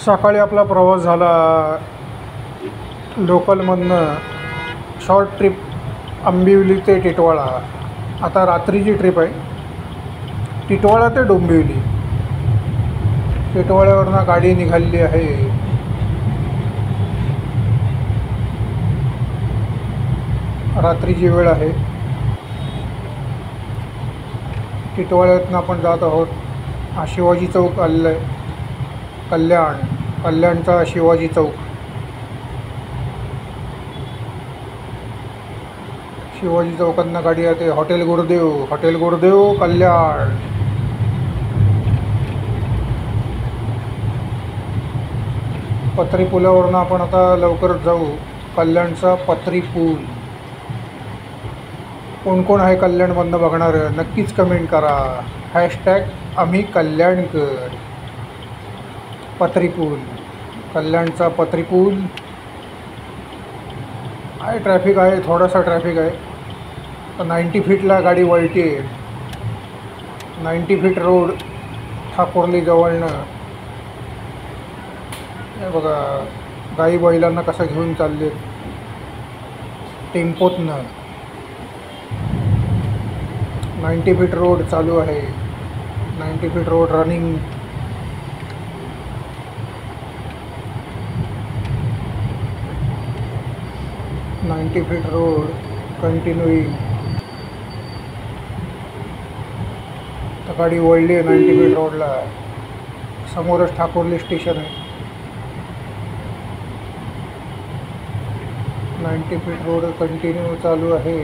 सकाळी आपला प्रवास झाला लोकलमधनं शॉर्ट ट्रिप आंबिवली ते टिटवाळा. आता रात्रीची ट्रिप आहे. टिटवाळा ते डोंबिवली. टिटवाळ्यावरनं गाडी निघालेली आहे. रात्रीची वेळ आहे. टिटवाळ्यातनं आपण जात आहोत. हा शिवाजी चौक आलेला आहे. कल्याणचा शिवाजी चौक. शिवाजी चौकातनं गाडी येते हॉटेल गुरुदेव कल्याण. पत्री पुलावरनं आपण आता लवकरच जाऊ. कल्याणचा पत्री पूल. कोण कोण आहे कल्याणमधनं बघणार नक्कीच कमेंट करा. हॅशटॅग आम्ही कल्याणकर. पत्री पूल, कल्याणचा पत्री पूल आहे. ट्रॅफिक आहे, थोडासा ट्रॅफिक आहे. तर 90 फीटला गाडी वळते. 90 फीट रोड ठाकोर्ली जवळनं. हे बघा गाई बैलांना कसं घेऊन चालले टेम्पोतनं. 90 फीट रोड चालू आहे. 90 feet road running. $90 feet road continuing. तर गाडी वळली आहे 90 फीट रोडला. समोरच ठाकोर्ली स्टेशन आहे. 90 फीट रोड कंटिन्यू चालू आहे.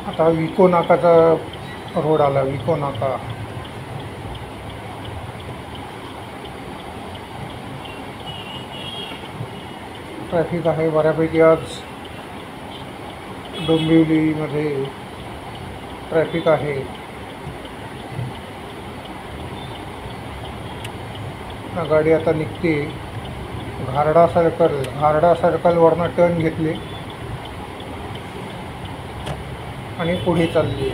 आता विको नाकाचा रोड आला. विको नाका. ट्रॅफिक आहे बऱ्यापैकी. आज डोंबिवलीमध्ये ट्रॅफिक आहे. गाडी आता निघते. घारडा सर्कलवरनं टर्न घेतले आणि पुढे चालली.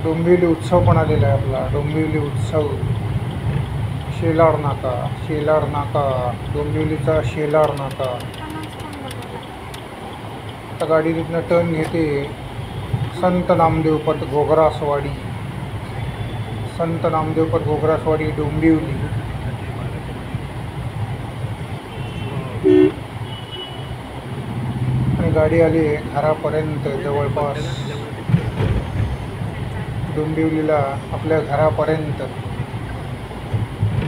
डोंबिवली उत्सव पण आलेला आहे आपला. डोंबिवली उत्सव. शेलार नाका डोंबिवलीचा शेलार नाका. आता गाडी तिथनं टर्न घेते. संत नामदेवपत घोगरासवाडी. संत नामदेवपत घोगरासवाडी डोंबिवली. आणि गाडी आली घरापर्यंत. जवळपास डोंबिवलीला आपल्या घरापर्यंत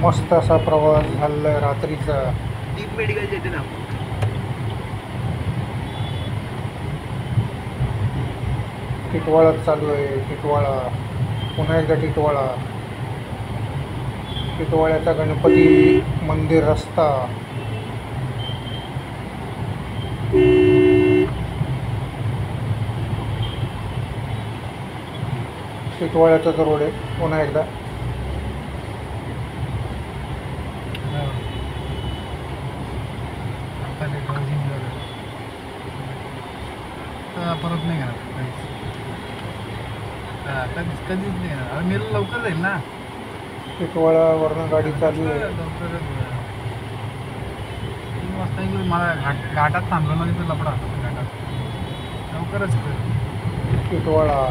मस्त असा प्रवास झाला रात्रीचा. डीप मेडिकल येते ना. टिटवाळा चालू आहे. टिटवाळा पुन्हा एकदा टिटवाळा. टिटवाळ्याचा गणपती मंदिर रस्ता. टिटवाळ्याचाच रोड आहे पुन्हा एकदा. परत नाही घेणार कधीच नाही घेणार. मी लवकर जाईल ना. टिटवाळावरनं गाडी चालू आहे. लवकरच 3 वाजता गेलो. मला घाटात थांबलो ना तिथं लपडा घाटात. लवकरच टिटवाळा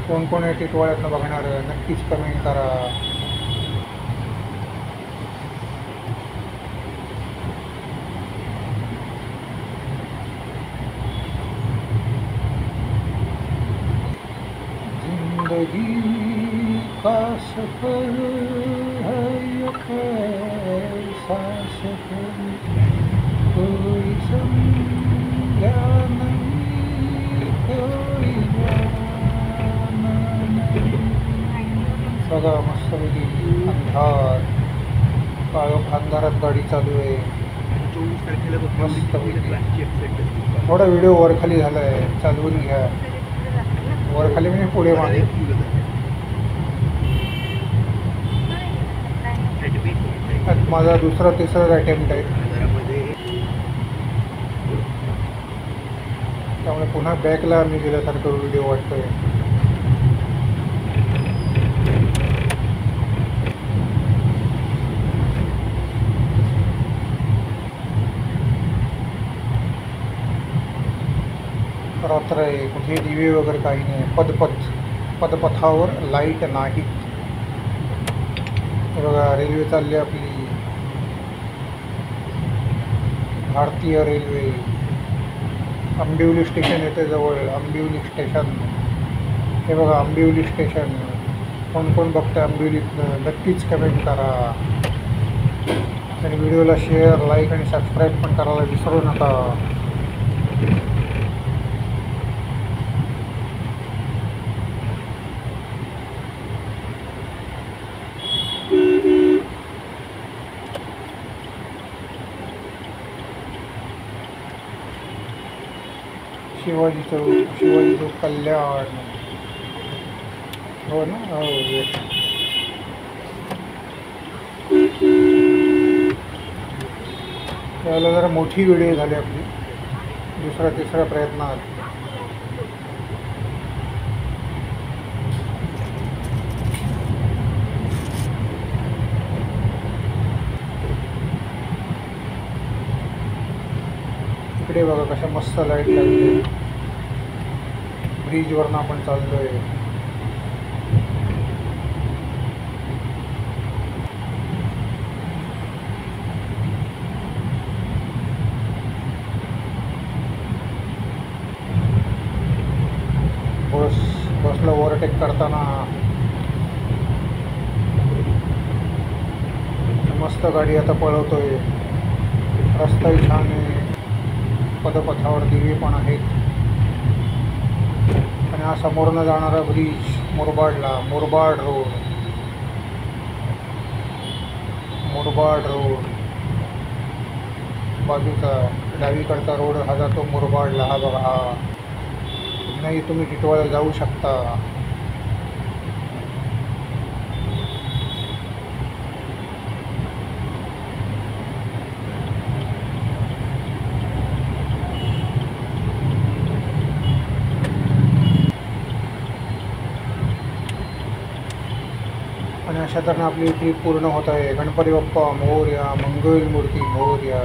कोण कोण आहे टिटवाळ्यातनं बघणार नक्कीच कमेंट करा. जिंदगी का सफर है ये कैसा सफर कोई समझा नहीं कोई जाना नहीं. बघा मस्तपैकी अंधार. काळोख अंधारात गाडी चालू आहे. 24 तारखेला मस्तपैकी. थोडा व्हिडिओ वरखाली झाला आहे. चालवून घ्या. वरखाली म्हणजे पुढे मागे. माझा दुसरा तिसरा अटेम्प्ट आहे. त्यामुळे पुन्हा बॅकला आम्ही गेल्यासारखं व्हिडिओ वाटतोय. रात्र आहे, कुठे दिवे वगैरे काही नाही. पदपथावर लाईट नाही. हे बघा रेल्वे चालली आपली, भारतीय रेल्वे. आंबिवली स्टेशन येते जवळ, आंबिवली स्टेशन. हे बघा आंबिवली स्टेशन. कोण कोण बघतं आंबिवलीतनं नक्कीच कमेंट करा. आणि व्हिडिओला शेअर, लाईक आणि सबस्क्राईब पण करायला विसरू नका. शिवाजी चौक कल्याण. हो ना, हो येस. त्यावेळेला जरा मोठी व्हिडिओ झाली आपली, दुसरा तिसरा प्रयत्नात. इकडे बघा कशा मस्त लाईट लागली. ब्रिजवरनं आपण चाललोय. बसला ओव्हरटेक करताना मस्त गाडी आता पळवतोय. रस्ताही छान आहे, पदपथावर दिवे पण आहेत. आणि हा समोरनं जाणारा ब्रिज मुरबाडला, मुरबाड रोड बाजूचा डावीकडचा रोड हा जातो मुरबाडला. हा बघा, हा नाही तुम्ही टिटवाळ्याला जाऊ शकता. आणि अशा तऱ्हेने आपली ट्रिप पूर्ण होत आहे. गणपती बाप्पा मोरया, मंगल मूर्ती मोरया.